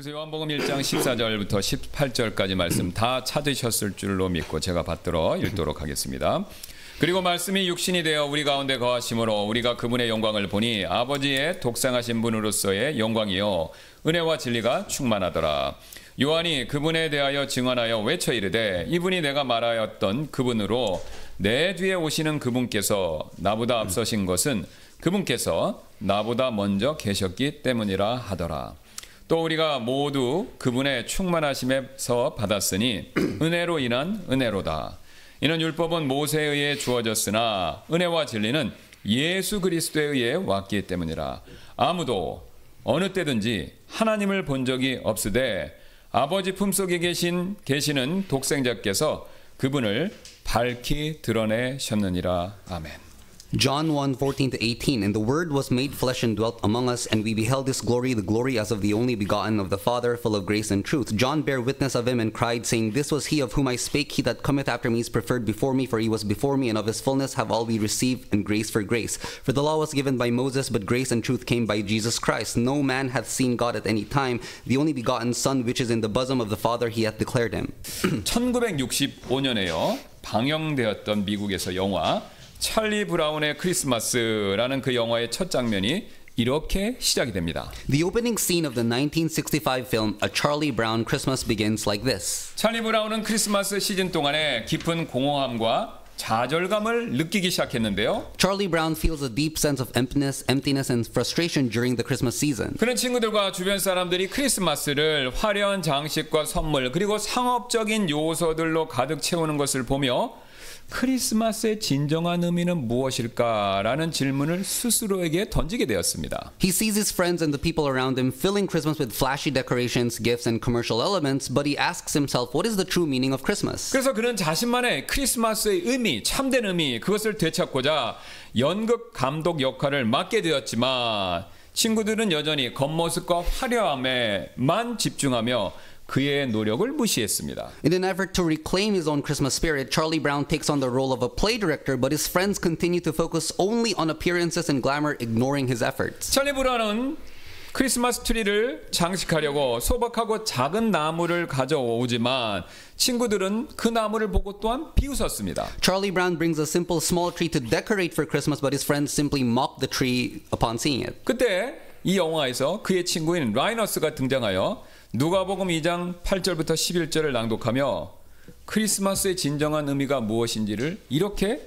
그래서 요한복음 1장 14절부터 18절까지 말씀 다 찾으셨을 줄로 믿고 제가 받들어 읽도록 하겠습니다. 그리고 말씀이 육신이 되어 우리 가운데 거하심으로 우리가 그분의 영광을 보니 아버지의 독생하신 분으로서의 영광이요 은혜와 진리가 충만하더라. 요한이 그분에 대하여 증언하여 외쳐 이르되 이분이 내가 말하였던 그분으로 내 뒤에 오시는 그분께서 나보다 앞서신 것은 그분께서 나보다 먼저 계셨기 때문이라 하더라. 또 우리가 모두 그분의 충만하심에서 받았으니 은혜로 인한 은혜로다. 이는 율법은 모세에 의해 주어졌으나 은혜와 진리는 예수 그리스도에 의해 왔기 때문이라. 아무도 어느 때든지 하나님을 본 적이 없으되 아버지 품속에 계시는 독생자께서 그분을 밝히 드러내셨느니라. 아멘. John 1:14-18, and the Word was made flesh and dwelt among us, and we beheld His glory, the glory as of the only begotten of the Father, full of grace and truth. John bare witness of Him and cried, saying, This was He of whom I spake. He that cometh after me is preferred before me, for He was before me, and of His fullness have all we received, and grace for grace. For the law was given by Moses, but grace and truth came by Jesus Christ. No man hath seen God at any time. The only begotten Son, which is in the bosom of the Father, He hath declared Him. 1965년에요. 방영되었던 미국에서 영화 찰리 브라운의 크리스마스라는 그 영화의 첫 장면이 이렇게 시작이 됩니다. The opening scene of the 1965 film A Charlie Brown Christmas begins like this. 찰리 브라운은 크리스마스 시즌 동안에 깊은 공허함과 좌절감을 느끼기 시작했는데요. Charlie Brown feels a deep sense of emptiness and frustration during the Christmas season. 그런 친구들과 주변 사람들이 크리스마스를 화려한 장식과 선물 그리고 상업적인 요소들로 가득 채우는 것을 보며 크리스마스의 진정한 의미는 무엇일까라는 질문을 스스로에게 던지게 되었습니다. He sees his friends and the people around him filling Christmas with flashy decorations, gifts, and commercial elements, but he asks himself, what is the true meaning of Christmas? 그래서 그는 자신만의 크리스마스의 의미, 참된 의미, 그것을 되찾고자 연극 감독 역할을 맡게 되었지만 친구들은 여전히 겉모습과 화려함에만 집중하며 그의 노력을 무시했습니다. In an effort to reclaim his own Christmas spirit, Charlie Brown takes on the role of a play director, but his friends continue to focus only on appearances and glamour, ignoring his efforts. 찰리 브라운은 크리스마스 트리를 장식하려고 소박하고 작은 나무를 가져오지만 친구들은 그 나무를 보고 또한 비웃었습니다. Charlie Brown brings a simple small tree to decorate for Christmas, but his friends simply mock the tree upon seeing it. 그때 이 영화에서 그의 친구인 라이너스가 등장하여 누가복음 2장 8절부터 11절을 낭독하며 크리스마스의 진정한 의미가 무엇인지를 이렇게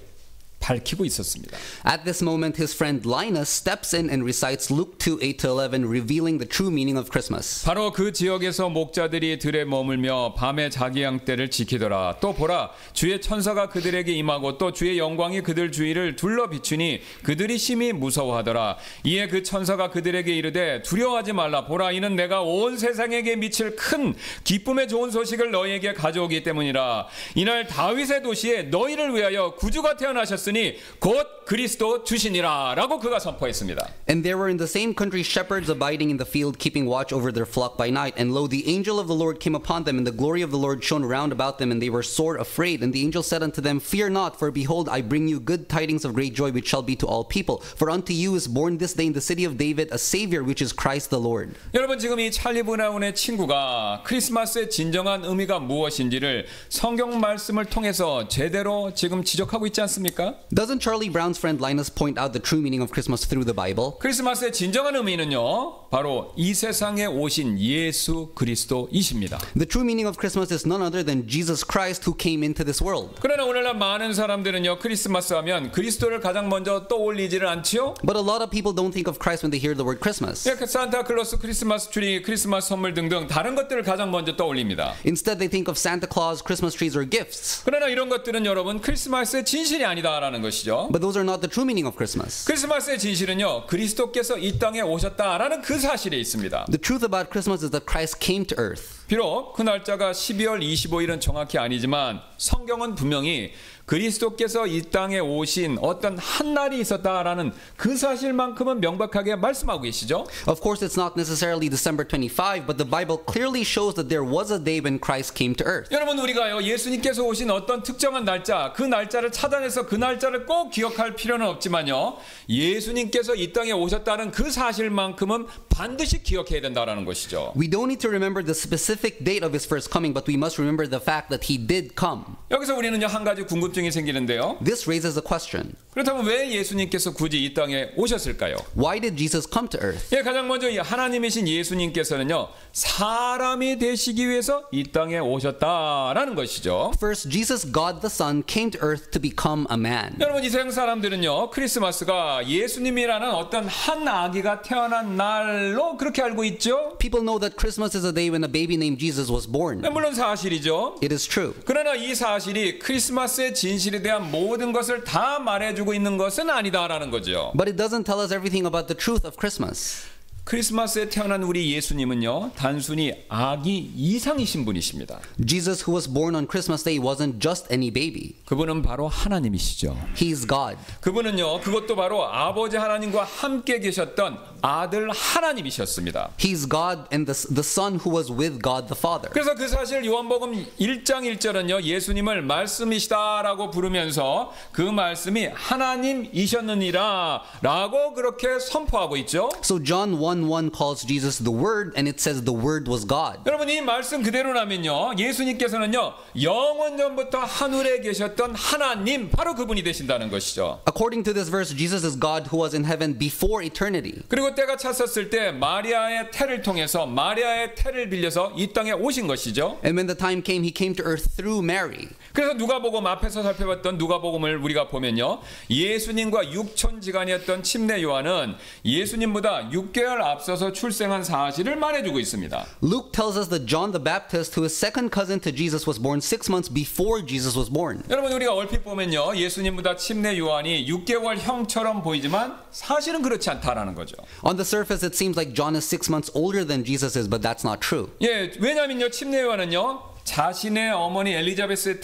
밝히고 있었습니다. At this moment, his friend Linus steps in and recites Luke 2:8-11, revealing the true meaning of Christmas. 바로 그 지역에서 목자들이 들에 머물며 밤에 자기 양떼를 지키더라. 또 보라, 주의 천사가 그들에게 임하고 또 주의 영광이 그들 주위를 둘러 비추니 그들이 심히 무서워하더라. 이에 그 천사가 그들에게 이르되 두려워하지 말라. 보라, 이는 내가 온 세상에게 미칠 큰 기쁨의 좋은 소식을 너희에게 가져오기 때문이라. 이날 다윗의 도시에 너희를 위하여 구주가 태어나셨으니 곧 그리스도 주시니라 라고 그가 선포했습니다. And there were in the same country shepherds abiding in the field, keeping watch over their flock by night. And lo, the angel of the Lord came upon them, and the glory of the Lord shone round about them, and they were sore afraid. And the angel said unto them, Fear not, for behold, I bring you good tidings of great joy, which shall be to all people. For unto you is born this day in the city of David a Savior, which is Christ the Lord. 여러분, 지금 이 찰리 브라운의 친구가 크리스마스의 진정한 의미가 무엇인지를 성경 말씀을 통해서 제대로 지금 지적하고 있지 않습니까? Doesn't Charlie Brown's friend Linus point out the true meaning of Christmas through the Bible? 크리스마스의 진정한 의미는요, 바로 이 세상에 오신 예수 그리스도이십니다. The true meaning of Christmas is none other than Jesus Christ who came into this world. 그러나 오늘날 많은 사람들은요, 크리스마스 하면 그리스도를 가장 먼저 떠올리지를 않지요? But a lot of people don't think of Christ when they hear the word Christmas. 산타클로스, 크리스마스 트리, 크리스마스 선물 등등 다른 것들을 가장 먼저 떠올립니다. Instead, they think of Santa Claus, Christmas trees, or gifts. 그러나 이런 것들은 여러분 크리스마스의 진실이 아니다라는 것이죠. But those are not the true meaning of Christmas. 크리스마스의 진실은요, 그리스도께서 이 땅에 오셨다라는 그 사실에 있습니다. The truth about Christmas is that Christ came to earth. 비록 그 날짜가 12월 25일은 정확히 아니지만 성경은 분명히 그리스도께서 이 땅에 오신 어떤 한 날이 있었다라는 그 사실만큼은 명백하게 말씀하고 계시죠. Of course, it's not necessarily December 25, but the Bible clearly shows that there was a day when Christ came to earth. 여러분 우리가요 예수님께서 오신 어떤 특정한 날짜 그 날짜를 찾아내서 그 날짜를 꼭 기억할 필요는 없지만요 예수님께서 이 땅에 오셨다는 그 사실만큼은 반드시 기억해야 된다라는 것이죠. We don't need to remember the specific date of his first coming, but we must remember the fact that he did come. 여기서 우리는요 한 가지 궁금증이 생기는데요. This raises a question. 그렇다면 왜 예수님께서 굳이 이 땅에 오셨을까요? Why did Jesus come to earth? 예, 가장 먼저 이 하나님이신 예수님께서는요 사람이 되시기 위해서 이 땅에 오셨다라는 것이죠. First, Jesus, God the Son, came to earth to become a man. 여러분 이 세상 사람들은요 크리스마스가 예수님이라는 어떤 한 아기가 태어난 날로 그렇게 알고 있죠. People know that Christmas is a day when a baby named Jesus was born. 네, 물론 사실이죠. It is true. 그러나 이 사실이 크리스마스의 진실에 대한 모든 것을 다 말해주고 있는 것은 아니다라는 거죠. But it doesn't tell us everything about the truth of Christmas. 크리스마스에 태어난 우리 예수님은요 단순히 아기 이상이신 분이십니다. Jesus, who was born on Christmas Day, wasn't just any baby. 그분은 바로 하나님이시죠. He's God. 그분은요 그것도 바로 아버지 하나님과 함께 계셨던 아들 하나님이셨습니다. He's God and the Son who was with God the Father. 그래서 그 사실 요한복음 1장 1절은요 예수님을 말씀이시다라고 부르면서 그 말씀이 하나님이셨느니라 라고 그렇게 선포하고 있죠. So John 1:1 calls Jesus the Word, and it says the Word was God. 여러분 이 말씀 그대로라면요 예수님께서는요 영원전부터 하늘에 계셨던 하나님 바로 그분이 되신다는 것이죠. According to this verse, Jesus is God who was in heaven before eternity. 그리고 때가 찼었을 때 마리아의 태를 통해서 마리아의 태를 빌려서 이 땅에 오신 것이죠. And when the time came, he came to earth through Mary. 그래서 누가복음 앞에서 살펴봤던 누가복음을 우리가 보면요 예수님과 육천지간이었던 침례 요한은 예수님보다 6개월 앞서서 출생한 사실을 말해주고 있습니다. Luke tells us that John the Baptist, who is second cousin to Jesus, was born 6 months before Jesus was born. 여러분 우리가 얼핏 보면요 예수님보다 침례 요한이 6개월 형처럼 보이지만 사실은 그렇지 않다라는 거죠. On the surface, it seems like John is 6 months older than Jesus is, but that's not true. 예, 왜냐면요 침례 요한은요 자신의 어머니 엘리자베스의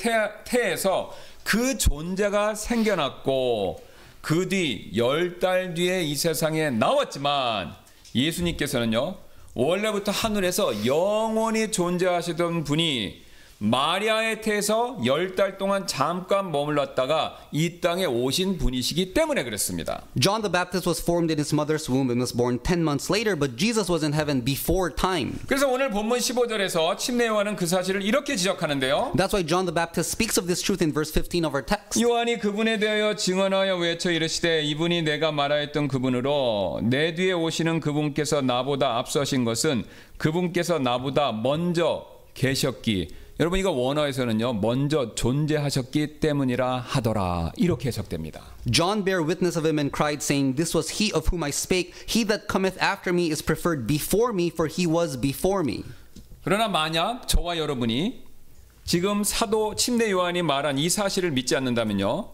태에서 그 존재가 생겨났고 그 뒤 10달 뒤에 이 세상에 나왔지만 예수님께서는요 원래부터 하늘에서 영원히 존재하시던 분이 마리아의 태에서 10달 동안 잠깐 머물렀다가 이 땅에 오신 분이시기 때문에 그렇습니다. John the Baptist was formed in his mother's womb and was born 10 months later, but Jesus was in heaven before time. 그래서 오늘 본문 15절에서 침례 요한은 그 사실을 이렇게 지적하는데요. That's why John the Baptist speaks of this truth in verse 15 of our text. 요한이 그분에 대하여 증언하여 외쳐 이르시되 이분이 내가 말하였던 그분으로 내 뒤에 오시는 그분께서 나보다 앞서신 것은 그분께서 나보다 먼저 계셨기 여러분 이거 원어에서는요 먼저 존재하셨기 때문이라 하더라 이렇게 해석됩니다. John bare witness of him and cried, saying, This was he of whom I spake. He that cometh after me is preferred before me, for he was before me. 그러나 만약 저와 여러분이 지금 사도 침례 요한이 말한 이 사실을 믿지 않는다면요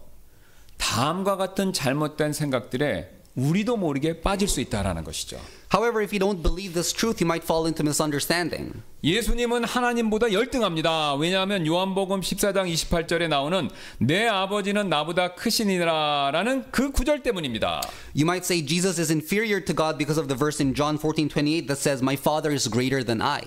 다음과 같은 잘못된 생각들에 우리도 모르게 빠질 수 있다라는 것이죠. However, if you don't believe this truth, you might fall into misunderstanding. 예수님은 하나님보다 열등합니다. 왜냐하면 요한복음 14장 28절에 나오는 내 아버지는 나보다 크시니라라는 그 구절 때문입니다. You might say Jesus is inferior to God because of the verse in John 14:28 that says, My Father is greater than I.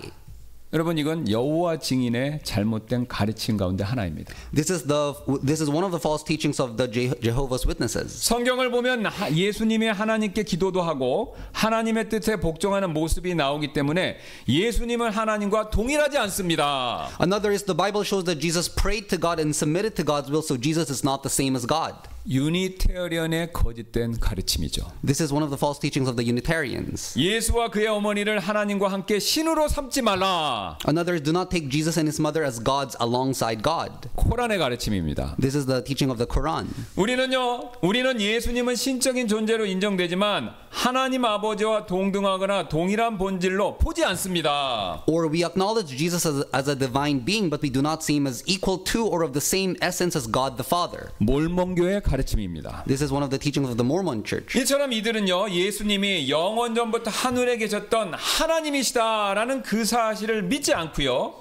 여러분 이건 여호와 증인의 잘못된 가르침 가운데 하나입니다. This is one of the false teachings of the Jehovah's Witnesses. 성경을 보면 예수님이 하나님께 기도도 하고 하나님의 뜻에 복종하는 모습이 나오기 때문에 예수님은 하나님과 동일하지 않습니다. Another is the Bible shows that Jesus prayed to God and submitted to God's will, so Jesus is not the same as God. 유니테리언의 거짓된 가르침이죠. This is one of the false teachings of the Unitarians. 예수와 그의 어머니를 하나님과 함께 신으로 삼지 말라. Another is do not take Jesus and his mother as gods alongside God. 코란의 가르침입니다. This is the teaching of the Quran. 우리는 예수님은 신적인 존재로 인정되지만 하나님 아버지와 동등하거나 동일한 본질로 보지 않습니다. Or we acknowledge Jesus as a divine being, but we do not see him as equal to or of the same essence as God the Father. 몰몬교의 가르침입니다. This is one of the teachings of the Mormon Church. 이처럼 이들은요 예수님이 영원 전부터 하늘에 계셨던 하나님이시다라는 그 사실을 믿지 않고요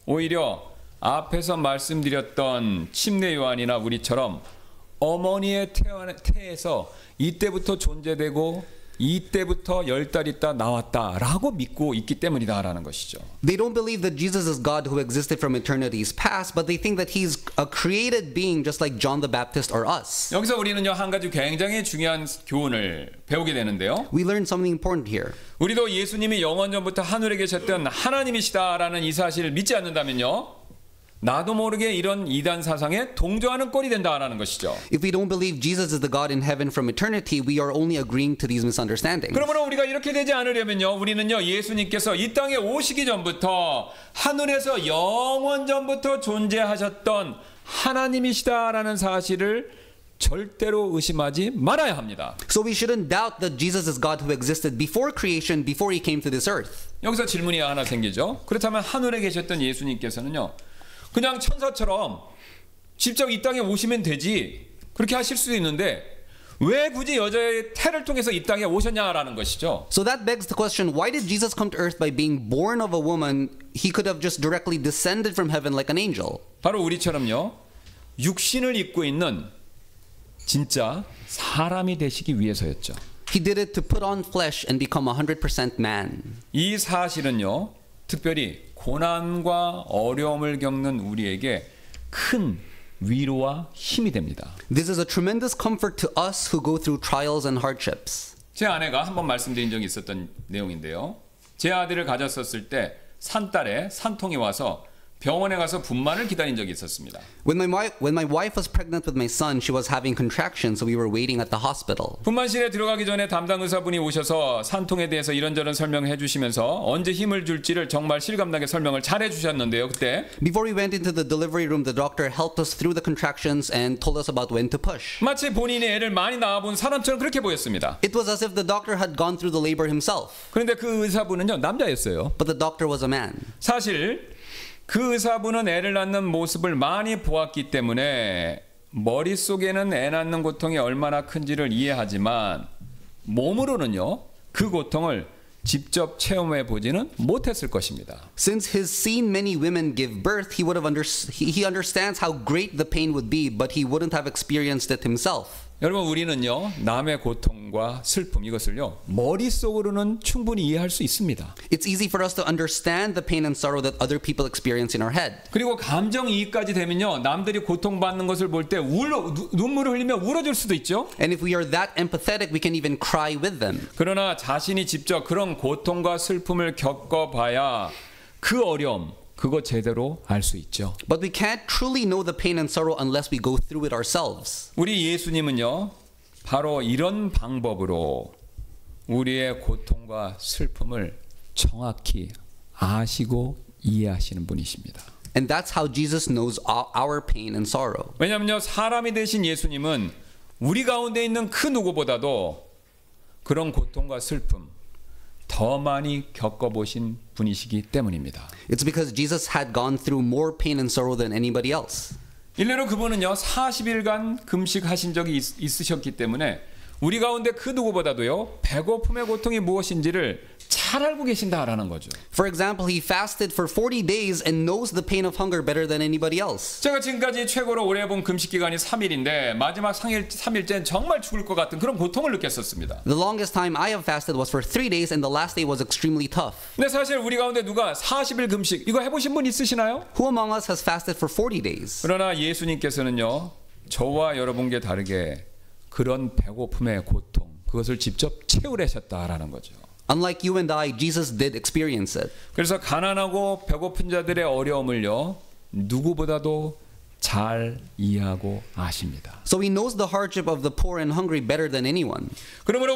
오히려 앞에서 말씀드렸던 침례 요한이나 우리처럼 어머니의 태에서 이때부터 존재되고 이때부터 10달 있다 나왔다라고 믿고 있기 때문이다라는 것이죠. They don't believe that Jesus is God who existed from eternity's past, but they think that he's a created being just like John the Baptist or us. 여기서 우리는요 한 가지 굉장히 중요한 교훈을 배우게 되는데요. We learn something important here. 우리도 예수님이 영원전부터 하늘에 계셨던 하나님이시다라는 이 사실을 믿지 않는다면요. 나도 모르게 이런 이단 사상에 동조하는 꼴이 된다라는 것이죠. If we don't believe Jesus is the God in heaven from eternity, we are only agreeing to these misunderstandings. 그러므로 우리가 이렇게 되지 않으려면요. 우리는요. 예수님께서 이 땅에 오시기 전부터 하늘에서 영원전부터 존재하셨던 하나님이시다라는 사실을 절대로 의심하지 말아야 합니다. So we shouldn't doubt that Jesus is God who existed before creation, before he came to this earth. 여기서 질문이 하나 생기죠. 그렇다면 하늘에 계셨던 예수님께서는요. 그냥 천사처럼 직접 이 땅에 오시면 되지 그렇게 하실 수도 있는데 왜 굳이 여자의 태를 통해서 이 땅에 오셨냐라는 것이죠. So that begs the question, why did Jesus come to earth by being born of a woman? He could have just directly descended from heaven like an angel. 바로 우리처럼요. 육신을 입고 있는 진짜 사람이 되시기 위해서였죠. He did it to put on flesh and become 100% man. 이 사실은요. 특별히 고난과 어려움을 겪는 우리에게 큰 위로와 힘이 됩니다. This is a tremendous comfort to us who go through trials and hardships. 제 아내가 한번 말씀드린 적이 있었던 내용인데요. 제 아들을 가졌었을 때 산딸에 산통이 와서 병원에 가서 분만을 기다린 적이 있었습니다. When my wife was pregnant with my son, she was having contractions, so we were waiting at the hospital. 분만실에 들어가기 전에 담당 의사분이 오셔서 산통에 대해서 이런저런 설명해 주시면서 언제 힘을 줄지를 정말 실감나게 설명을 잘 해주셨는데요. 그때 Before we went into the delivery room, the doctor helped us through the contractions and told us about when to push. 마치 본인이 애를 많이 낳아본 사람처럼 그렇게 보였습니다. It was as if the doctor had gone through the labor himself. 그런데 그 의사분은요 남자였어요. But the doctor was a man. 사실 그 의사분은 애를 낳는 모습을 많이 보았기 때문에 머릿속에는 애 낳는 고통이 얼마나 큰지를 이해하지만 몸으로는요 그 고통을 직접 체험해 보지는 못했을 것입니다. Since he's seen many women give birth, he understands how great the pain would be, but he wouldn't have experienced it himself. 여러분 우리는요 남의 고통과 슬픔 이것을요 머릿속으로는 충분히 이해할 수 있습니다. It's easy for us to understand the pain and sorrow that other people experience in our head. 그리고 감정이입까지 되면요 남들이 고통받는 것을 볼 때 눈물을 흘리며 울어줄 수도 있죠. And if we are that empathetic, we can even cry with them. 그러나 자신이 직접 그런 고통과 슬픔을 겪어봐야 그 어려움 그거 제대로 알 수 있죠. But we can't truly know the pain and sorrow unless we go through it ourselves. 우리 예수님은요 바로 이런 방법으로 우리의 고통과 슬픔을 정확히 아시고 이해하시는 분이십니다. And that's how Jesus knows our pain and sorrow. 왜냐하면요 사람이 되신 예수님은 우리 가운데 있는 그 누구보다도 그런 고통과 슬픔 더 많이 겪어보신 분이시기 때문입니다. It's because Jesus had gone through more pain and sorrow than anybody else. 일례로 그분은요 40일간 금식하신 적이 있으셨기 때문에 우리 가운데 그 누구보다도요 배고픔의 고통이 무엇인지를 잘 알고 계신다라는 거죠. For example, he fasted for 40 days and knows the pain of hunger better than anybody else. 제가 지금까지 최고로 오래 본 금식 기간이 3일인데 마지막 3일째는 정말 죽을 것 같은 그런 고통을 느꼈었습니다. The longest time I have fasted was for 3 days and the last day was extremely tough. 근데 사실 우리 가운데 누가 40일 금식 이거 해보신 분 있으시나요? Who among us has fasted for 40 days? 그러나 예수님께서는요 저와 여러분께 다르게 그런 배고픔의 고통 그것을 직접 채우려셨다라는 거죠. Unlike you and I, Jesus did experience it. 그래서 가난하고 배고픈 자들의 어려움을요 누구보다도 잘 이해하고 아십니다. So he knows the hardship of the poor and hungry better than anyone. 그러므로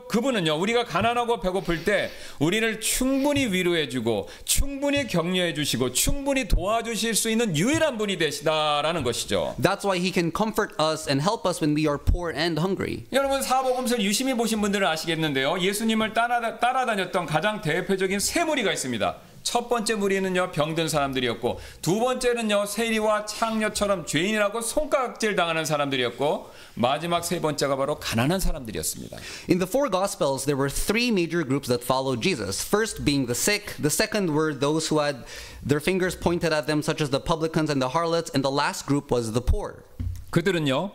그분은요 우리가 가난하고 배고플 때 우리를 충분히 위로해주고 충분히 격려해주시고 충분히 도와주실 수 있는 유일한 분이 되시다라는 것이죠. That's why he can comfort us and help us when we are poor and hungry. 여러분 사복음서를 유심히 보신 분들은 아시겠는데요. 예수님을 따라다녔던 가장 대표적인 세 무리가 있습니다. 첫 번째 무리는요 병든 사람들이었고 두 번째는요 세리와 창녀처럼 죄인이라고 손가락질 당하는 사람들이었고 마지막 세 번째가 바로 가난한 사람들이었습니다. In the four Gospels, there were three major groups that followed Jesus. First being the sick, the second were those who had their fingers pointed at them, such as the publicans and the harlots, and the last group was the poor. 그들은요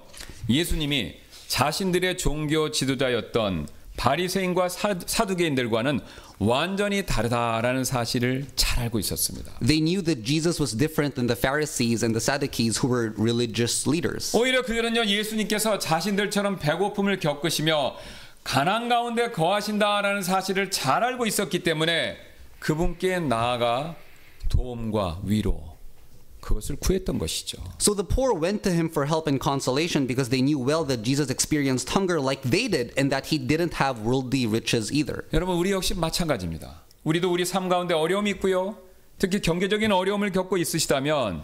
예수님이 자신들의 종교 지도자였던 바리새인과 사두개인들과는 완전히 다르다라는 사실을 잘 알고 있었습니다. They knew that Jesus was different than the Pharisees and the Sadducees who were religious leaders. 오히려 그들은요 예수님께서 자신들처럼 배고픔을 겪으시며 가난 가운데 거하신다라는 사실을 잘 알고 있었기 때문에 그분께 나아가 도움과 위로 그것을 구했던 것이죠. So the poor went to him for help and consolation because they knew well that Jesus experienced hunger like they did and that he didn't have worldly riches either. 여러분 우리 역시 마찬가지입니다. 우리도 우리 삶 가운데 어려움이 있고요. 특히 경제적인 어려움을 겪고 있으시다면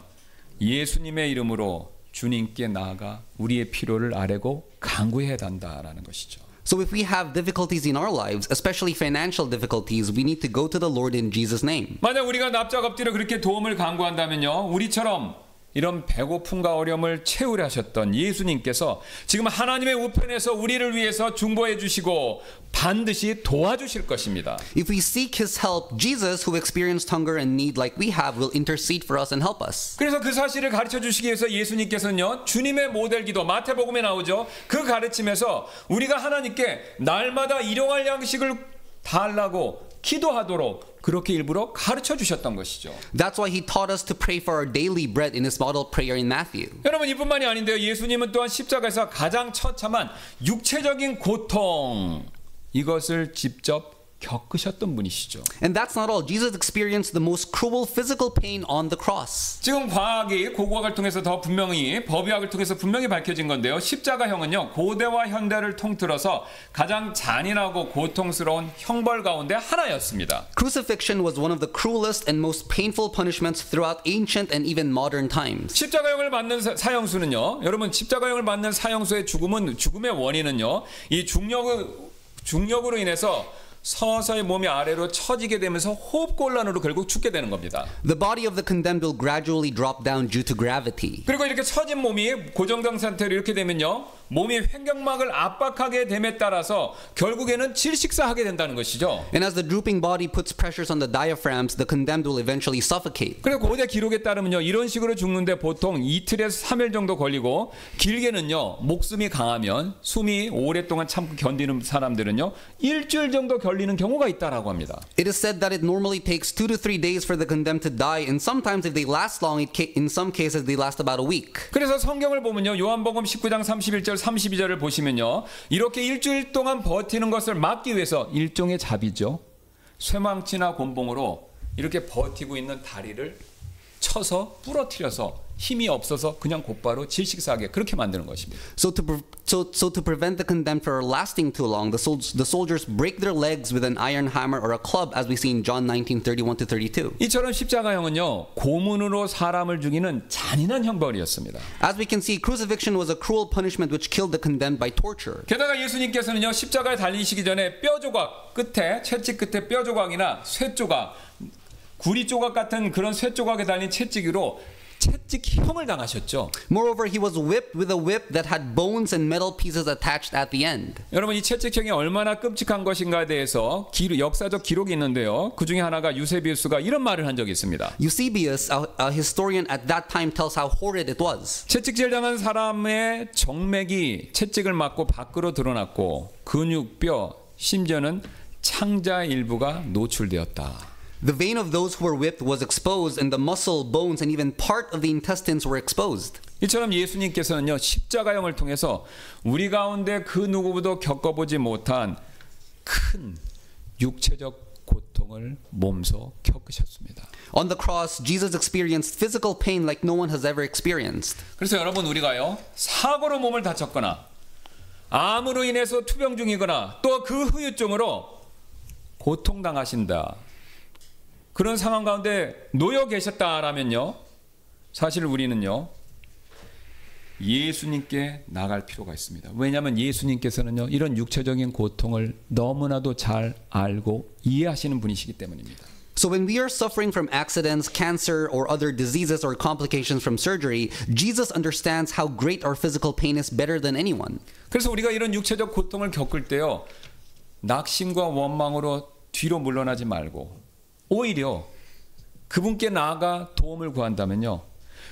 예수님의 이름으로 주님께 나아가 우리의 필요를 아뢰고 간구해야 한다라는 것이죠. So if we have difficulties in our lives, especially financial difficulties, we need to go to the Lord in Jesus' name. 만약 우리가 납작 엎드려 그렇게 도움을 간구한다면요. 우리처럼 이런 배고픔과 어려움을 채우려 하셨던 예수님께서 지금 하나님의 우편에서 우리를 위해서 중보해 주시고 반드시 도와주실 것입니다. If we seek His help, Jesus, who experienced hunger and need like we have, will intercede for us and help us. 그래서 그 사실을 가르쳐 주시기 위해서 예수님께서는요. 주님의 모델 기도 마태복음에 나오죠. 그 가르침에서 우리가 하나님께 날마다 일용할 양식을 달라고 기도하도록 그렇게 일부러 가르쳐 주셨던 것이죠. That's why He taught us to pray for our daily bread in His model prayer in Matthew. 여러분 이뿐만이 아닌데요. 예수님은 또한 십자가에서 가장 처참한 육체적인 고통 이것을 직접 겪으셨던 분이시죠. And that's not all. Jesus experienced the most cruel physical pain on the cross. 지금 과학이 고고학을 통해서 더 분명히 법의학을 통해서 분명히 밝혀진 건데요. 십자가형은요. 고대와 현대를 통틀어서 가장 잔인하고 고통스러운 형벌 가운데 하나였습니다. Crucifixion was one of the cruelest and most painful punishments throughout ancient and even modern times. 십자가형을 맞는 사형수는요. 여러분 십자가형을 맞는 사형수의 죽음의 원인은요. 이 중력으로 인해서 서서히 몸이 아래로 처지게 되면서 호흡곤란으로 결국 죽게 되는 겁니다. The body of the condemned will gradually drop down due to gravity. 그리고 이렇게 처진 몸이 고정된 상태로 이렇게 되면요. 몸이 횡격막을 압박하게 됨에 따라서 결국에는 질식사하게 된다는 것이죠. And as the drooping body puts pressures on the diaphragms, the condemned will eventually suffocate. 그리고 고대 기록에 따르면요. 이런 식으로 죽는데 보통 이틀에서 3일 정도 걸리고 길게는요. 목숨이 강하면 숨이 오랫동안 참고 견디는 사람들은요. 일주일 정도 걸리는 경우가 있다라고 합니다. It is said that it normally takes 2 to 3 days for the condemned to die, and sometimes if they last long, in some cases they last about a week. 그래서 성경을 보면요. 요한복음 19장 31절 32절을 보시면요. 이렇게 일주일 동안 버티는 것을 막기 위해서 일종의 자비죠. 쇠망치나 곤봉으로 이렇게 버티고 있는 다리를 쳐서 부러뜨려서 힘이 없어서 그냥 곧바로 질식사하게 그렇게 만드는 것입니다. So to prevent the condemned from lasting too long, the soldiers break their legs with an iron hammer or a club, as we see in John 19:31-32. 이처럼 십자가형은요 고문으로 사람을 죽이는 잔인한 형벌이었습니다. As we can see, crucifixion was a cruel punishment which killed the condemned by torture. 게다가 예수님께서는요 십자가에 달리시기 전에 뼈 조각 끝에 채찍 끝에 뼈 조각이나 쇠 조각, 구리 조각 같은 그런 쇠 조각에 달린 채찍으로 채찍형을 당하셨죠. Moreover, he was whipped with a whip that had bones and metal pieces attached at the end. 여러분 이 채찍형이 얼마나 끔찍한 것인가에 대해서 역사적 기록이 있는데요. 그 중에 하나가 유세비우스가 이런 말을 한 적이 있습니다. Eusebius, a historian at that time, tells how horrid it was. 채찍질 당한 사람의 정맥이 채찍을 맞고 밖으로 드러났고 근육, 뼈, 심지어는 창자 일부가 노출되었다. The vein of those who were whipped was exposed, and the muscle, bones, and even part of the intestines were exposed. 이처럼 예수님께서는요 십자가형을 통해서 우리 가운데 그 누구보다 겪어보지 못한 큰 육체적 고통을 몸소 겪으셨습니다. On the cross, Jesus experienced physical pain like no one has ever experienced. 그래서 여러분 우리가요 사고로 몸을 다쳤거나 암으로 인해서 투병 중이거나 또 그 후유증으로 고통당하신다. 그런 상황 가운데 놓여 계셨다라면요. 사실 우리는요. 예수님께 나갈 필요가 있습니다. 왜냐하면 예수님께서는요. 이런 육체적인 고통을 너무나도 잘 알고 이해하시는 분이시기 때문입니다. So when we are suffering from accidents, cancer, or other diseases or complications from surgery, Jesus understands how great our physical pain is better than anyone. 그래서 우리가 이런 육체적 고통을 겪을 때요, 낙심과 원망으로 뒤로 물러나지 말고 오히려 그분께 나아가 도움을 구한다면요,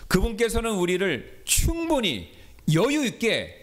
그분께서는 우리를 충분히 여유 있게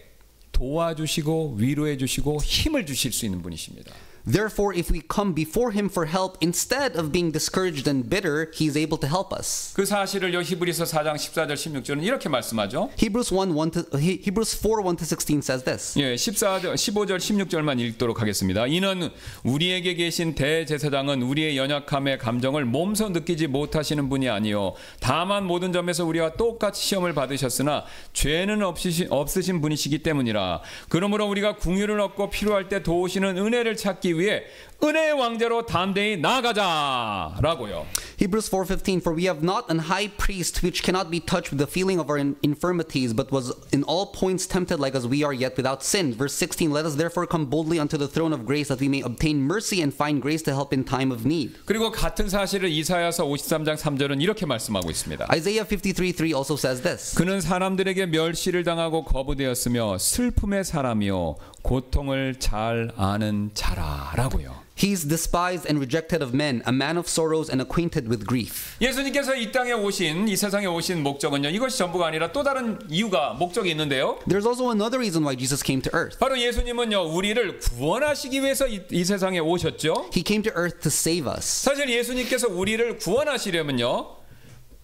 도와주시고 위로해 주시고 힘을 주실 수 있는 분이십니다. Therefore, if we come before him for help, instead of being discouraged and bitter, he is able to help us. 그 사실을 히브리서 4장 14절 16절은 이렇게 말씀하죠. Hebrews 4, 1-16 says this. 예, 15절 16절만 읽도록 하겠습니다. 이는 우리에게 계신 대제사장은 우리의 연약함의 감정을 몸소 느끼지 못하시는 분이 아니요 다만 모든 점에서 우리와 똑같이 시험을 받으셨으나 죄는 없으신 분이시기 때문이라. 그러므로 우리가 긍휼을 얻고 필요할 때 도우시는 은혜를 찾기 위해 은혜의 왕자로 담대히 나아가자라고요. Hebrews 4:15 For we have not an high priest which cannot be touched with the feeling of our infirmities, but was in all points tempted like as we are, yet without sin. Verse 16 Let us therefore come boldly unto the throne of grace, that we may obtain mercy and find grace to help in time of need. 그리고 같은 사실을 이사야서 53장 3절은 이렇게 말씀하고 있습니다. Isaiah 53:3 also says this. 그는 사람들에게 멸시를 당하고 거부되었으며 슬픔의 사람이요 고통을 잘 아는 자라라고요. He is despised and rejected of men, a man of sorrows and acquainted with grief. 예수님께서 이 땅에 오신, 이 세상에 오신 목적은요, 이것이 전부가 아니라 또 다른 이유가, 목적이 있는데요. There's also another reason why Jesus came to earth. 바로 예수님은요, 우리를 구원하시기 위해서 이 세상에 오셨죠. He came to earth to save us. 사실 예수님께서 우리를 구원하시려면요,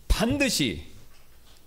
반드시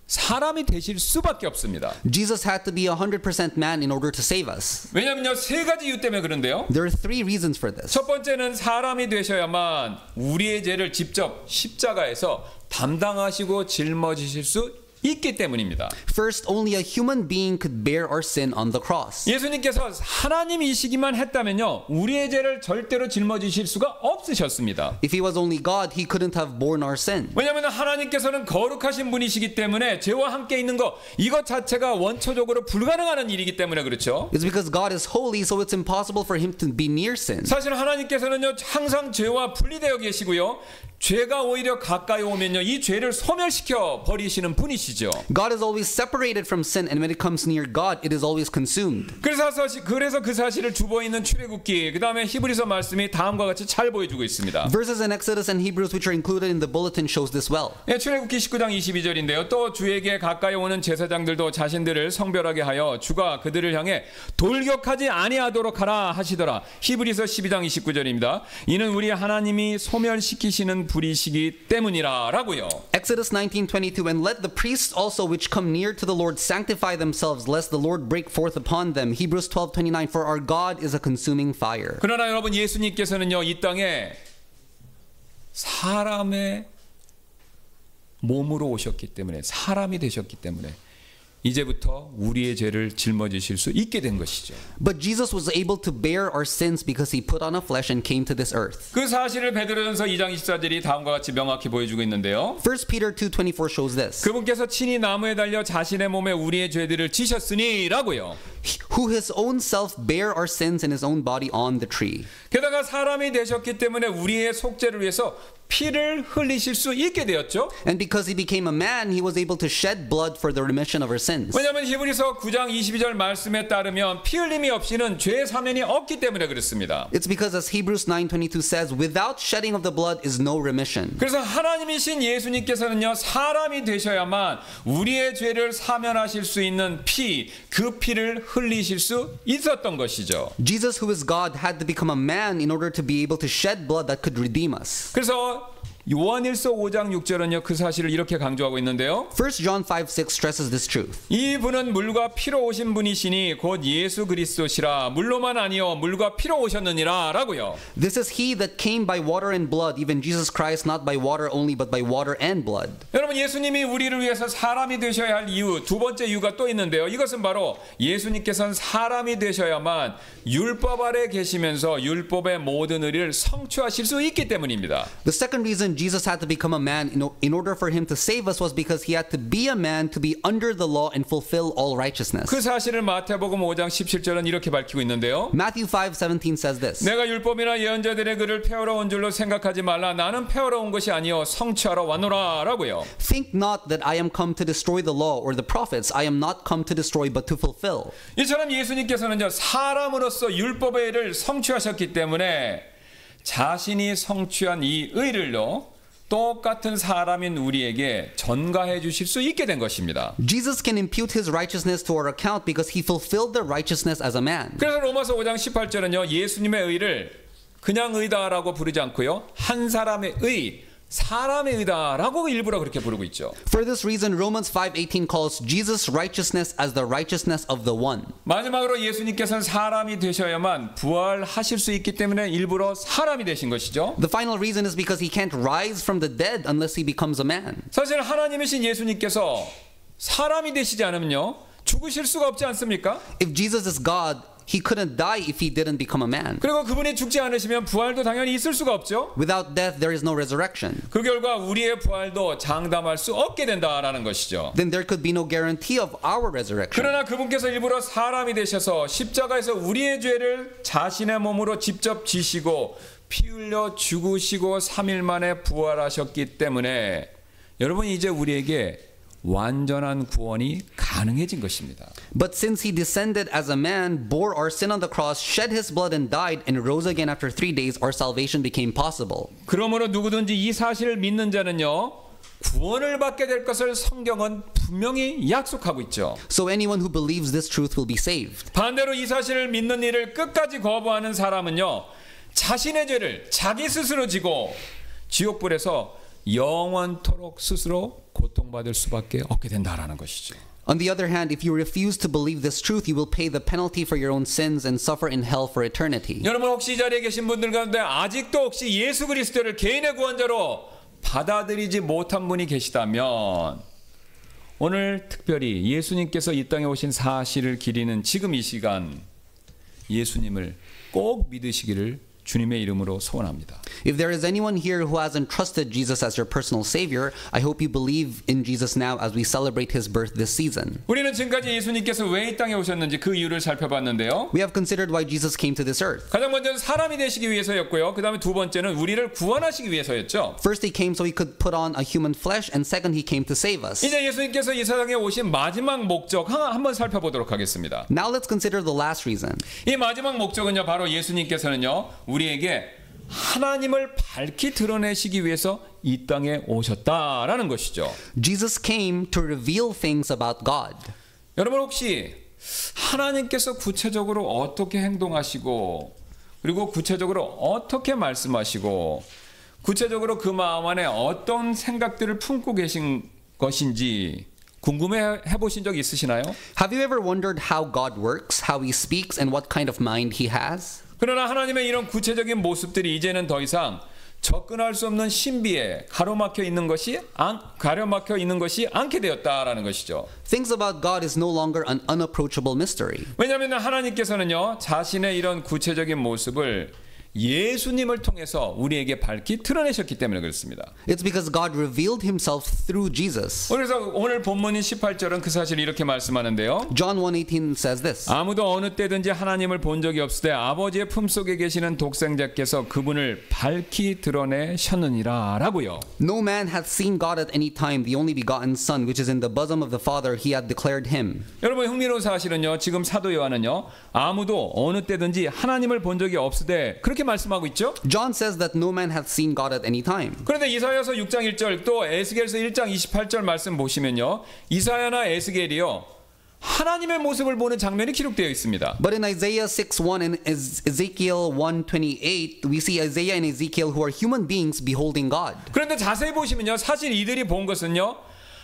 사람이 되실 수밖에 없습니다. Jesus had to be 100% man in order to save us. 왜냐면요, 세 가지 이유 때문에 그런데요. There are three reasons for this. 첫 번째는 사람이 되셔야만 우리의 죄를 직접 십자가에서 담당하시고 짊어지실 수 있기 때문입니다. First, only a human being could bear our sin on the cross. 예수님께서 하나님이시기만 했다면요, 우리의 죄를 절대로 짊어지실 수가 없으셨습니다. If he was only God, he couldn't have borne our sin. 왜냐하면 하나님께서는 거룩하신 분이시기 때문에 죄와 함께 있는 것, 이것 자체가 원초적으로 불가능한 일이기 때문에 그렇죠. It's because God is holy, so it's impossible for him to be near sin. 사실 하나님께서는요, 항상 죄와 분리되어 계시고요, 죄가 오히려 가까이 오면요, 이 죄를 소멸시켜 버리시는 분이시죠. God is always separated from sin, and when it comes near God, it is always consumed. 그래서 그 사실을 주보 있는 출애굽기, 그 다음에 히브리서 말씀이 다음과 같이 잘 보여주고 있습니다. Verses in Exodus and Hebrews which are included in the bulletin shows this well. 예, 출애굽기 19장 22절인데요. 또 주에게 가까이 오는 제사장들도 자신들을 성별하게 하여 주가 그들을 향해 돌격하지 아니하도록 하라 하시더라. 히브리서 12장 29절입니다. 이는 우리 하나님이 소멸시키시는 불이시기 때문이라라고요. Exodus 19:22 And let the priests also which come near to the Lord sanctify themselves, lest the Lord break forth upon them. Hebrews 12:29 For our God is a consuming fire. 그러나 여러분, 예수님께서는요, 이 땅에 사람의 몸으로 오셨기 때문에, 사람이 되셨기 때문에 이제부터 우리의 죄를 짊어지실 수 있게 된 것이죠. But Jesus was able to bear our sins because he put on a flesh and came to this earth. 그 사실을 베드로전서 2장 24절이 다음과 같이 명확히 보여주고 있는데요. 1 Peter 2:24 shows this. 그분께서 친히 나무에 달려 자신의 몸에 우리의 죄들을 지셨으니라고요. Who his own self bare our sins in his own body on the tree. 게다가 사람이 되셨기 때문에 우리의 속죄를 위해서 피를 흘리실 수 있게 되었죠. And because he became a man, he was able to shed blood for the remission of our sins. 왜냐하면 히브리서 9장 22절 말씀에 따르면 피 흘림이 없이는 죄의 사면이 없기 때문에 그렇습니다. It's because as Hebrews 9:22 says, without shedding of the blood is no remission. 그래서 하나님이신 예수님께서는요, 사람이 되셔야만 우리의 죄를 사면하실 수 있는 피, 그 피를 흘리실 수 있었던 것이죠. Jesus, who is God, had to become a man in order to be able to shed blood that could redeem us. 그래서 요한일서 5장 6절은요, 그 사실을 이렇게 강조하고 있는데요. 1 John 5:6 stresses this truth. 이분은 물과 피로 오신 분이시니 곧 예수 그리스도시라. 물로만 아니요 물과 피로 오셨느니라 라고요. This is he that came by water and blood, even Jesus Christ, not by water only, but by water and blood. 여러분, 예수님이 우리를 위해서 사람이 되셔야 할 이유, 두 번째 이유가 또 있는데요. 이것은 바로 예수님께서는 사람이 되셔야만 율법 아래 계시면서 율법의 모든 의를 성취하실 수 있기 때문입니다. The second reason Jesus had to become a man in order for him to save us was because he had to be a man to be under the law and fulfill all righteousness. 그 사실을 마태복음 5장 17절은 이렇게 밝히고 있는데요. Matthew 5:17 says this. 내가 율법이나 예언자들의 글을 폐하러 온 줄로 생각하지 말라. 나는 폐하러 온 것이 아니요 성취하러 왔노라 라고요. Think not that I am come to destroy the law or the prophets. I am not come to destroy but to fulfill. 이처럼 예수님께서는요 사람으로서 율법의 의를 성취하셨기 때문에 자신이 성취한 이 의를요 똑같은 사람인 우리에게 전가해 주실 수 있게 된 것입니다. Jesus can impute his righteousness to our account because he fulfilled the righteousness as a man. 그래서 로마서 5장 18절은요 예수님의 의를 그냥 의다라고 부르지 않고요 한 사람의 의 사람의 의다라고 일부러 그렇게 부르고 있죠. For this reason, Romans 5:18 calls Jesus' righteousness as the righteousness of the one. 마지막으로 예수님께서는 사람이 되셔야만 부활하실 수 있기 때문에 일부러 사람이 되신 것이죠. The final reason is because he can't rise from the dead unless he becomes a man. 사실 하나님이신 예수님께서 사람이 되시지 않으면요 죽으실 수가 없지 않습니까? If Jesus is God, he couldn't die if he didn't become a man. 그리고 그분이 죽지 않으시면 부활도 당연히 있을 수가 없죠. Without death, there is no resurrection. 그 결과 우리의 부활도 장담할 수 없게 된다라는 것이죠. Then there could be no guarantee of our resurrection. 그러나 그분께서 일부러 사람이 되셔서 십자가에서 우리의 죄를 자신의 몸으로 직접 지시고 피 흘려 죽으시고 3일 만에 부활하셨기 때문에 여러분 이제 우리에게 완전한 구원이 가능해진 것입니다. But since he descended as a man, bore our sin on the cross, shed his blood and died, and rose again after 3 days, our salvation became possible. 그러므로 누구든지 이 사실을 믿는 자는요 구원을 받게 될 것을 성경은 분명히 약속하고 있죠. So anyone who believes this truth will be saved. 반대로 이 사실을 믿는 일을 끝까지 거부하는 사람은요 자신의 죄를 자기 스스로 지고 지옥불에서 영원토록 스스로 고통받을 수밖에 없게 된다라는 것이죠. On the other hand, if you refuse to believe this truth, you will pay the penalty for your own sins and suffer in hell for eternity. 여러분 혹시 이 자리에 계신 분들 가운데 아직도 혹시 예수 그리스도를 개인의 구원자로 받아들이지 못한 분이 계시다면 오늘 특별히 예수님께서 이 땅에 오신 사실을 기리는 지금 이 시간 예수님을 꼭 믿으시기를 주님의 이름으로 소원합니다. If there is anyone here who hasn't trusted Jesus as your personal Savior, I hope you believe in Jesus now as we celebrate His birth this season. 우리는 지금까지 예수님께서 왜 이 땅에 오셨는지 그 이유를 살펴봤는데요. We have considered why Jesus came to this earth. 가장 먼저는 사람이 되시기 위해서였고요. 그 다음에 두 번째는 우리를 구원하시기 위해서였죠. First, He came so He could put on a human flesh, and second, He came to save us. 이제 예수님께서 이 세상에 오신 마지막 목적 한번 살펴보도록 하겠습니다. Now let's consider the last reason. 이 마지막 목적은요, 바로 예수님께서는요, 우리에게 하나님을 밝히 드러내시기 위해서 이 땅에 오셨다라는 것이죠. Jesus came to reveal things about God. 여러분 혹시 하나님께서 구체적으로 어떻게 행동하시고 그리고 구체적으로 어떻게 말씀하시고 구체적으로 그 마음 안에 어떤 생각들을 품고 계신 것인지 궁금해 보신 적 있으시나요? Have you ever wondered how God works, how He speaks, and what kind of mind He has? 그러나 하나님의 이런 구체적인 모습들이 이제는 더 이상 접근할 수 없는 신비에 가로막혀 있는 것이 않게 되었다라는 것이죠. Things about God is no longer an unapproachable mystery. 왜냐하면 하나님께서는요 자신의 이런 구체적인 모습을 예수님을 통해서 우리에게 밝히 드러내셨기 때문에 그렇습니다. It's because God revealed Himself through Jesus. 그래서 오늘 본문인 18절은 그 사실을 이렇게 말씀하는데요. John 1:18 says this. 아무도 어느 때든지 하나님을 본 적이 없을 때 아버지의 품속에 계시는 독생자께서 그분을 밝히 드러내셨느니라 라고요. No man hath seen God at any time. The only begotten Son, which is in the bosom of the Father, He hath declared Him. 여러분 흥미로운 사실은요. 지금 사도 요한은요. 아무도 어느 때든지 하나님을 본 적이 없을 때 그렇게 말씀하고 있죠. John says that no man hath seen God at any time. 그런데 이사야서 6장 1절 또 에스겔서 1장 28절 말씀 보시면요. 이사야나 에스겔이요. 하나님의 모습을 보는 장면이 기록되어 있습니다. But in Isaiah 6:1 and Ezekiel 1:28, we see Isaiah and Ezekiel who are human beings beholding God. 그런데 자세히 보시면요. 사실 이들이 본 것은요.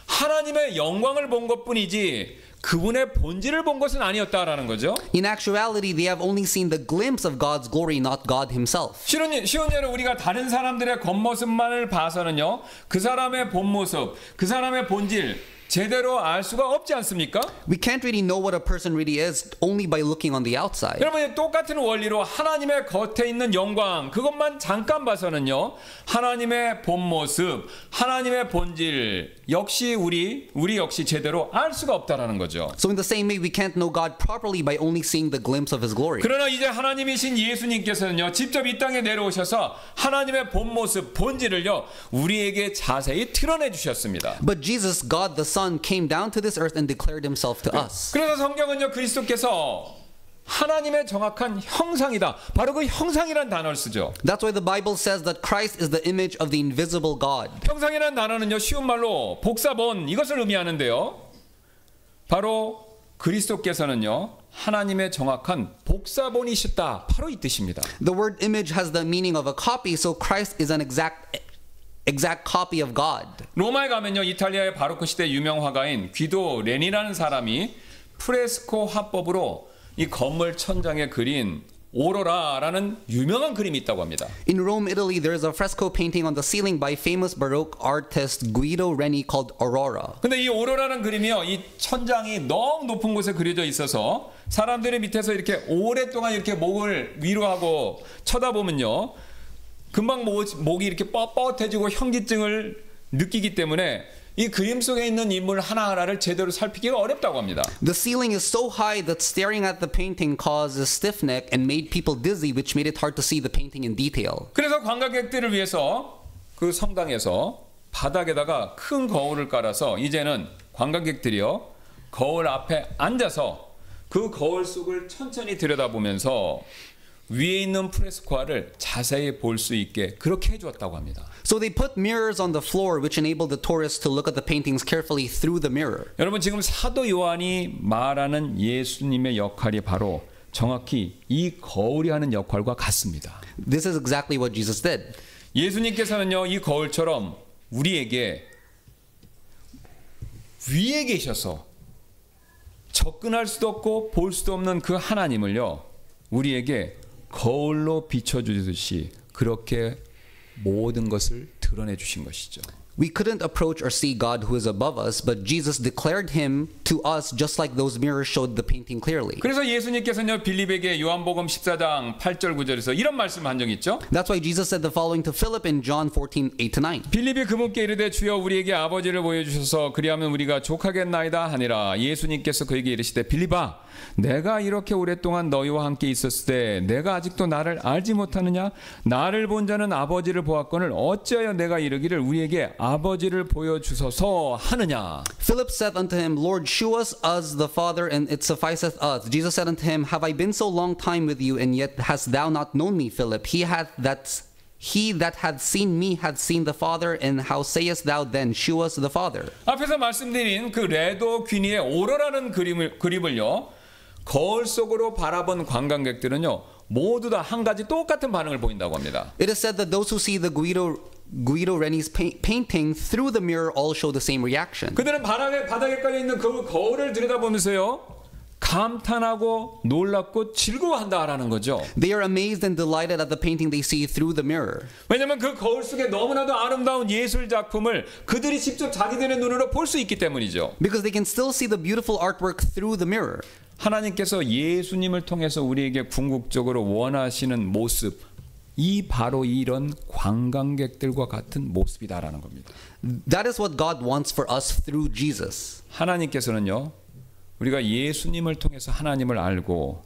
하나님의 영광을 본 것뿐이지 그분의 본질을 본 것은 아니었다라는 거죠. In actuality, they have only seen the glimpse of God's glory, not God Himself. 쉬운 예로 우리가 다른 사람들의 겉모습만을 봐서는요. 그 사람의 본 모습, 그 사람의 본질 제대로 알 수가 없지 않습니까? We can't really know what a person really is only by looking on the outside. 여러분 똑같은 원리로 하나님의 겉에 있는 영광 그것만 잠깐 봐서는요 하나님의 본 모습 하나님의 본질 역시 우리 역시 제대로 알 수가 없다라는 거죠. So in the same way, we can't know God properly by only seeing the glimpse of His glory. 그러나 이제 하나님이신 예수님께서는요 직접 이 땅에 내려오셔서 하나님의 본 모습 본질을요 우리에게 자세히 드러내 주셨습니다. But Jesus, God the Son, came down to this earth and declared Himself to us. 그래서 성경은요 그리스도께서 하나님의 정확한 형상이다. 바로 그 형상이란 단어를 쓰죠. That's why the Bible says that Christ is the image of the invisible God. 형상이란 단어는요 쉬운 말로 복사본 이것을 의미하는데요. 바로 그리스도께서는요 하나님의 정확한 복사본이셨다. 바로 이 뜻입니다. The word image has the meaning of a copy, so Christ is an exact copy of God. 로마에 가면요 이탈리아의 바로크 시대 유명 화가인 귀도 레니라는 사람이 프레스코 화법으로 이 건물 천장에 그린 오로라라는 유명한 그림이 있다고 합니다. In Rome, Italy, there is a fresco painting on the ceiling by famous Baroque artist Guido Reni called Aurora. 근데 이 오로라는 그림이요 이 천장이 너무 높은 곳에 그려져 있어서 사람들이 밑에서 이렇게 오랫동안 이렇게 목을 위로 하고 쳐다보면요 금방 목이 이렇게 뻣뻣해지고 현기증을 느끼기 때문에 이 그림 속에 있는 인물 하나하나를 제대로 살피기가 어렵다고 합니다. The ceiling is so high that staring at the painting causes stiff neck and made people dizzy, which made it hard to see the painting in detail. 그래서 관광객들을 위해서 그 성당에서 바닥에다가 큰 거울을 깔아서 이제는 관광객들이요 거울 앞에 앉아서 그 거울 속을 천천히 들여다보면서 위에 있는 프레스코화를 자세히 볼 수 있게 그렇게 해주었다고 합니다. So they put mirrors on the floor, which enabled the tourists to look at the paintings carefully through the mirror. 여러분 지금 사도 요한이 말하는 예수님의 역할이 바로 정확히 이 거울이 하는 역할과 같습니다. This is exactly what Jesus did. 예수님께서는요 이 거울처럼 우리에게 위에 계셔서 접근할 수도 없고 볼 수도 없는 그 하나님을요 우리에게 거울로 비춰주듯이 그렇게 모든 것을 드러내 주신 것이죠. We couldn't approach or see God who is above us, but Jesus declared Him to us just like those mirrors showed the painting clearly. 그래서 예수님께서는요 빌립에게 요한복음 14장 8절 9절에서 이런 말씀을 한 적이 있죠. That's why Jesus said the following to Philip in John 14:8-9. 빌립이 그분께 이르되 주여 우리에게 아버지를 보여주셔서 그리하면 우리가 족하겠나이다 하니라. 예수님께서 그에게 이르시되 빌립아 내가 이렇게 오랫동안 너희와 함께 있었을 때 내가 아직도 나를 알지 못하느냐? 나를 본 자는 아버지를 보았거늘 어찌하여 내가 이르기를 우리에게 아버지를 보여주소서 하느냐? Philip said unto him, Lord, shew us the Father, and it sufficeth us. Jesus said unto him, Have I been so long time with you, and yet hast thou not known me, Philip? He that hath seen me hath seen the Father, and how sayest thou then, shew us the Father? 앞에서 말씀드린 그 레도 귀니의 오로라는 그림을요 거울 속으로 바라본 관광객들은요 모두 다 한 가지 똑같은 반응을 보인다고 합니다. It is said that those who see the Guido Reni's painting through the mirror all show the same reaction. 그들은 바닥에 깔려 있는 그 거울을 들여다보면서요 감탄하고 놀랍고 즐거워한다라는 거죠. They are amazed and delighted at the painting they see through the mirror. 왜냐하면 그 거울 속에 너무나도 아름다운 예술 작품을 그들이 직접 자기들의 눈으로 볼 수 있기 때문이죠. Because they can still see the beautiful artwork through the mirror. 하나님께서 예수님을 통해서 우리에게 궁극적으로 원하시는 모습, 이 바로 이런 관광객들과 같은 모습이다라는 겁니다. That is what God wants for us through Jesus. 하나님께서는요, 우리가 예수님을 통해서 하나님을 알고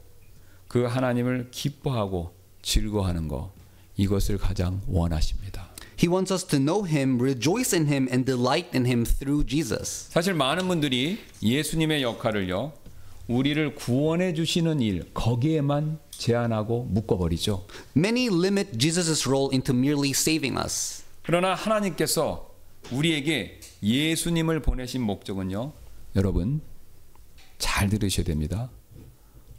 그 하나님을 기뻐하고 즐거워하는 것, 이것을 가장 원하십니다. He wants us to know Him, rejoice in Him, and delight in Him through Jesus. 사실 많은 분들이 예수님의 역할을요, 우리를 구원해 주시는 일 거기에만 제한하고 묶어버리죠. Many limit Jesus' role into merely saving us. 그러나 하나님께서 우리에게 예수님을 보내신 목적은요, 여러분 잘 들으셔야 됩니다.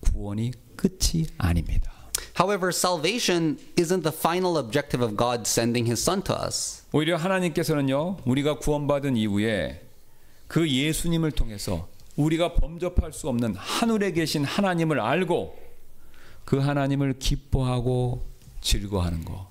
구원이 끝이 아닙니다. However, salvation isn't the final objective of God sending His Son to us. 오히려 하나님께서는요, 우리가 구원받은 이후에 그 예수님을 통해서 우리가 범접할 수 없는 하늘에 계신 하나님을 알고 그 하나님을 기뻐하고 즐거워하는 것,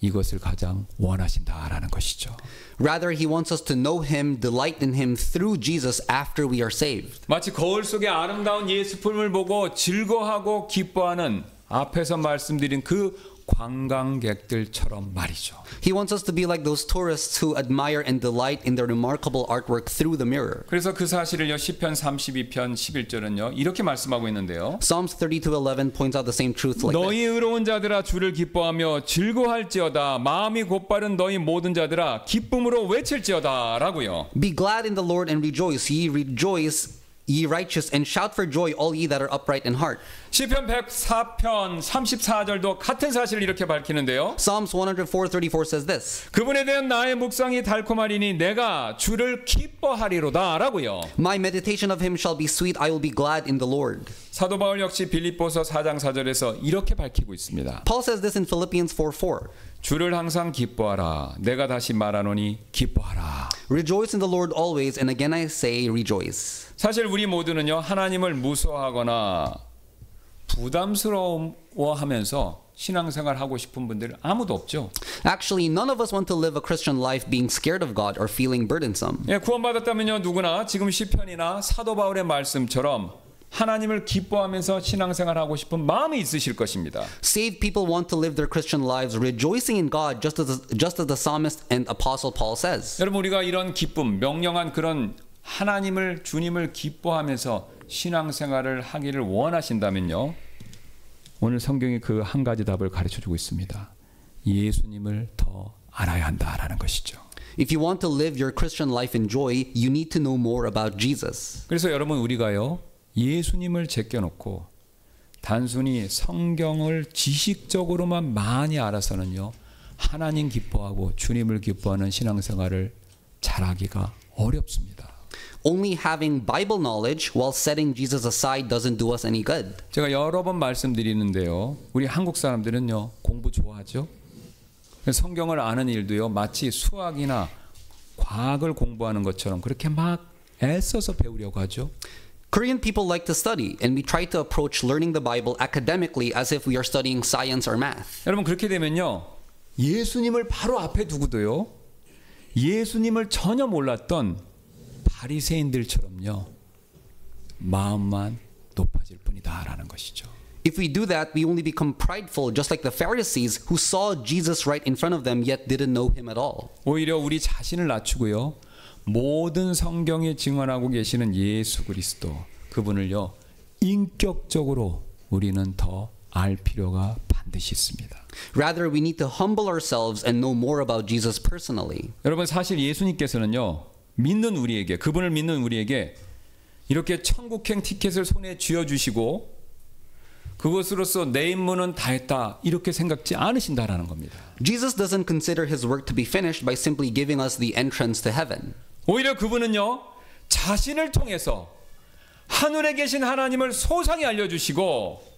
이것을 가장 원하신다라는 것이죠. Rather, he wants us to know him, delight in him through Jesus after we are saved. 마치 거울 속의 아름다운 예수품을 보고 즐거워하고 기뻐하는 앞에서 말씀드린 그 관광객들처럼 말이죠. He wants us to be like those tourists who admire and delight in their remarkable artwork through the mirror. 그래서 그 사실을요 시편 32편 11절은요 이렇게 말씀하고 있는데요. Psalms 32:11 points out the same truth like 너희 this. 의로운 자들아 주를 기뻐하며 즐거워할지어다 마음이 곧바른 너희 모든 자들아 기쁨으로 외칠지어다라고요. Be glad in the Lord and rejoice, ye righteous, and shout for joy, all ye that are upright in heart. 시편 104편 34절도 같은 사실을 이렇게 밝히는데요. Psalms 104:34 says this. 그분에 대한 나의 묵상이 달콤하리니 내가 주를 기뻐하리로다라고요. My meditation of him shall be sweet, I will be glad in the Lord. 사도 바울 역시 빌립보서 4장 4절에서 이렇게 밝히고 있습니다. Paul says this in Philippians 4:4. 주를 항상 기뻐하라. 내가 다시 말하노니 기뻐하라. Rejoice in the Lord always, and again I say rejoice. 사실 우리 모두는요 하나님을 무서워하거나 부담스러워하면서 신앙생활 하고 싶은 분들 아무도 없죠. Actually, none of us want to live a Christian life being scared of God or feeling burdensome. 예, 구원받았다면요 누구나 지금 시편이나 사도 바울의 말씀처럼 하나님을 기뻐하면서 신앙생활 하고 싶은 마음이 있으실 것입니다. Saved people want to live their Christian lives rejoicing in God, just as the psalmist and apostle Paul says. 여러분 우리가 이런 기쁨, 명령한 그런 하나님을 주님을 기뻐하면서 신앙생활을 하기를 원하신다면요. 오늘 성경이 그 한 가지 답을 가르쳐주고 있습니다. 예수님을 더 알아야 한다라는 것이죠. If you want to live your Christian life in joy, you need to know more about Jesus. 그래서 여러분 우리가요. 예수님을 제껴놓고 단순히 성경을 지식적으로만 많이 알아서는요. 하나님 기뻐하고 주님을 기뻐하는 신앙생활을 잘하기가 어렵습니다. Only having Bible knowledge while setting Jesus aside doesn't do us any good. 제가 여러 번 말씀드리는데요. 우리 한국 사람들은요. 공부 좋아하죠. 성경을 아는 일도요. 마치 수학이나 과학을 공부하는 것처럼 그렇게 막 애써서 배우려고 하죠. Korean people like to study, and we try to approach learning the Bible academically as if we are studying science or math. 여러분 그렇게 되면요. 예수님을 바로 앞에 두고도요. 예수님을 전혀 몰랐던 바리새인들처럼요. 마음만 높아질 뿐이다라는 것이죠. If we do that, we only become prideful, just like the Pharisees who saw Jesus right in front of them yet didn't know him at all. 오히려 우리 자신을 낮추고요. 모든 성경에 증언하고 계시는 예수 그리스도 그분을요. 인격적으로 우리는 더 알 필요가 반드시 있습니다. Rather, we need to humble ourselves and know more about Jesus personally. 여러분 사실 예수님께서는요. 믿는 우리에게 그분을 믿는 우리에게 이렇게 천국행 티켓을 손에 쥐어주시고 그것으로서 내 임무는 다 했다 이렇게 생각지 않으신다라는 겁니다. Jesus doesn't consider his work to be finished by simply giving us the entrance to heaven. 오히려 그분은요. 자신을 통해서 하늘에 계신 하나님을 소상히 알려주시고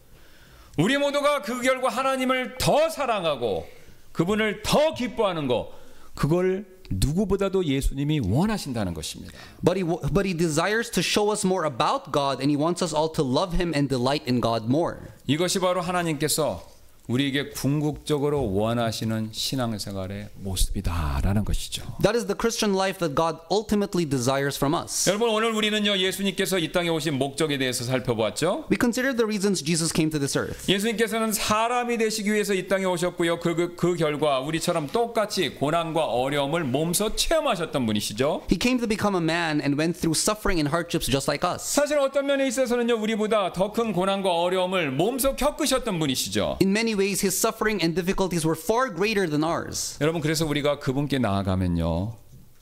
우리 모두가 그 결과 하나님을 더 사랑하고 그분을 더 기뻐하는 거 그걸 누구보다도 예수님이 원하신다는 것입니다. But he desires to show us more about God, and he wants us all to love him and delight in God more. 이것이 바로 하나님께서 우리에게 궁극적으로 원하시는 신앙생활의 모습이다라는 것이죠. That is the Christian life that God ultimately desires from us. 여러분 오늘 우리는요 예수님께서 이 땅에 오신 목적에 대해서 살펴보았죠. We considered the reasons Jesus came to this earth. 예수님께서는 사람이 되시기 위해서 이 땅에 오셨고요. 그 결과 우리처럼 똑같이 고난과 어려움을 몸소 체험하셨던 분이시죠. He came to become a man and went through suffering and hardships just like us. 사실 어떤 면에 있어서는요 우리보다 더 큰 고난과 어려움을 몸소 겪으셨던 분이시죠. In many ways, his suffering and difficulties were far greater than ours. 여러분 그래서 우리가 그분께 나아가면요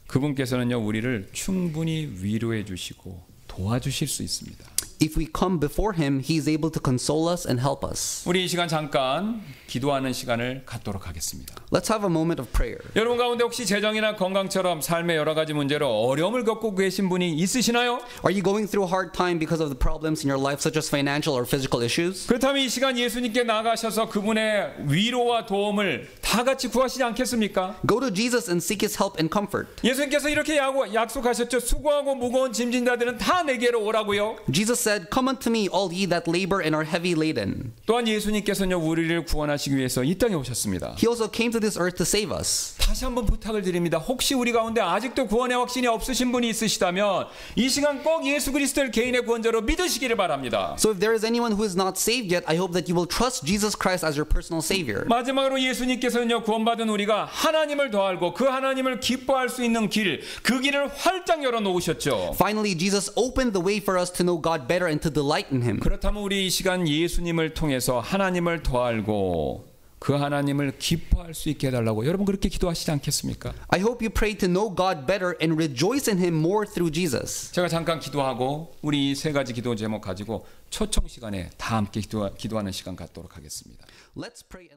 그분께서는요 우리를 충분히 위로해 주시고 도와주실 수 있습니다. If we come before him, he is able to console us and help us. 우리 이 시간 잠깐 기도하는 시간을 갖도록 하겠습니다. Let's have a moment of prayer. 여러분 가운데 혹시 재정이나 건강처럼 삶의 여러 가지 문제로 어려움을 겪고 계신 분이 있으시나요? Are you going through a hard time because of the problems in your life, such as financial or physical issues? 그렇다면 이 시간 예수님께 나가셔서 그분의 위로와 도움을 다 같이 구하시지 않겠습니까? Go to Jesus and seek his help and comfort. 예수님께서 이렇게 약속하셨죠. 수고하고 무거운 짐진 자들은 다 내게로 오라고요. Jesus said, "Come unto me, all ye that labor and are heavy laden." 또한 예수님께서는 우리를 구원하시기 위해서 이 땅에 오셨습니다. He also came to this earth to save us. 다시 한번 부탁을 드립니다. 혹시 우리 가운데 아직도 구원의 확신이 없으신 분이 있으시다면 이 시간 꼭 예수 그리스도를 개인의 구원자로 믿으시기를 바랍니다. So if there is anyone who is not saved yet, I hope that you will trust Jesus Christ as your personal Savior. 마지막으로 예수님께서는요, 구원받은 우리가 하나님을 더 알고 그 하나님을 기뻐할 수 있는 길, 그 길을 활짝 열어놓으셨죠. Finally, Jesus opened the way for us to know God better and to delight in him. 그렇다면 우리 이 시간 예수님을 통해서 하나님을 더 알고 그 하나님을 기뻐할 수 있게 해달라고 여러분 그렇게 기도하시지 않겠습니까? I hope you pray to know God better and rejoice in him more through Jesus. 제가 잠깐 기도하고 우리 이 세 가지 기도 제목 가지고 초청 시간에 다 함께 기도하는 시간 갖도록 하겠습니다. Let's pray.